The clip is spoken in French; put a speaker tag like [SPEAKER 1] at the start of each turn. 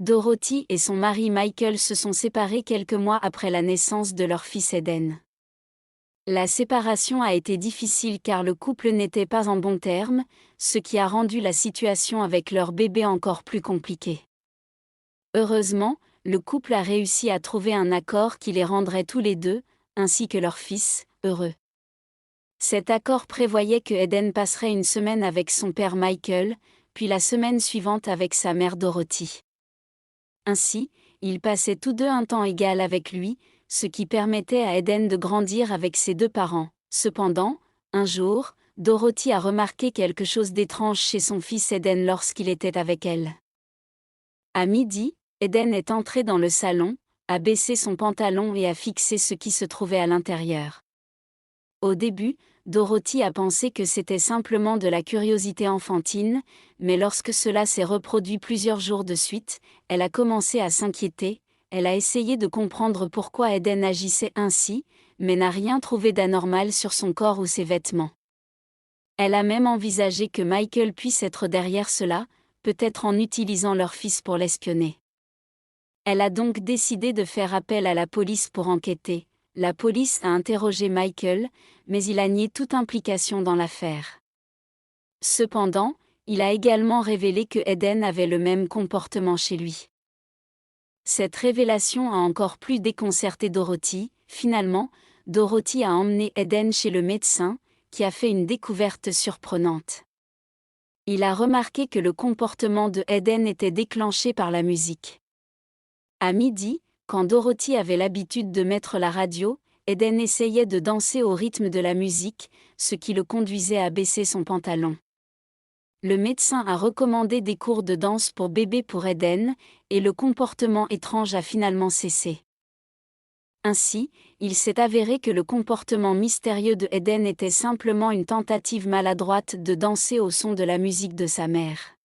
[SPEAKER 1] Dorothy et son mari Michael se sont séparés quelques mois après la naissance de leur fils Eden. La séparation a été difficile car le couple n'était pas en bons termes, ce qui a rendu la situation avec leur bébé encore plus compliquée. Heureusement, le couple a réussi à trouver un accord qui les rendrait tous les deux, ainsi que leur fils, heureux. Cet accord prévoyait que Eden passerait une semaine avec son père Michael, puis la semaine suivante avec sa mère Dorothy. Ainsi, ils passaient tous deux un temps égal avec lui, ce qui permettait à Eden de grandir avec ses deux parents. Cependant, un jour, Dorothy a remarqué quelque chose d'étrange chez son fils Eden lorsqu'il était avec elle. À midi, Eden est entré dans le salon, a baissé son pantalon et a fixé ce qui se trouvait à l'intérieur. Au début, Dorothy a pensé que c'était simplement de la curiosité enfantine, mais lorsque cela s'est reproduit plusieurs jours de suite, elle a commencé à s'inquiéter, elle a essayé de comprendre pourquoi Eden agissait ainsi, mais n'a rien trouvé d'anormal sur son corps ou ses vêtements. Elle a même envisagé que Michael puisse être derrière cela, peut-être en utilisant leur fils pour l'espionner. Elle a donc décidé de faire appel à la police pour enquêter. La police a interrogé Michael, mais il a nié toute implication dans l'affaire. Cependant, il a également révélé que Eden avait le même comportement chez lui. Cette révélation a encore plus déconcerté Dorothy. Finalement, Dorothy a emmené Eden chez le médecin, qui a fait une découverte surprenante. Il a remarqué que le comportement de Eden était déclenché par la musique. À midi, quand Dorothy avait l'habitude de mettre la radio, Eden essayait de danser au rythme de la musique, ce qui le conduisait à baisser son pantalon. Le médecin a recommandé des cours de danse pour bébé pour Eden, et le comportement étrange a finalement cessé. Ainsi, il s'est avéré que le comportement mystérieux de Eden était simplement une tentative maladroite de danser au son de la musique de sa mère.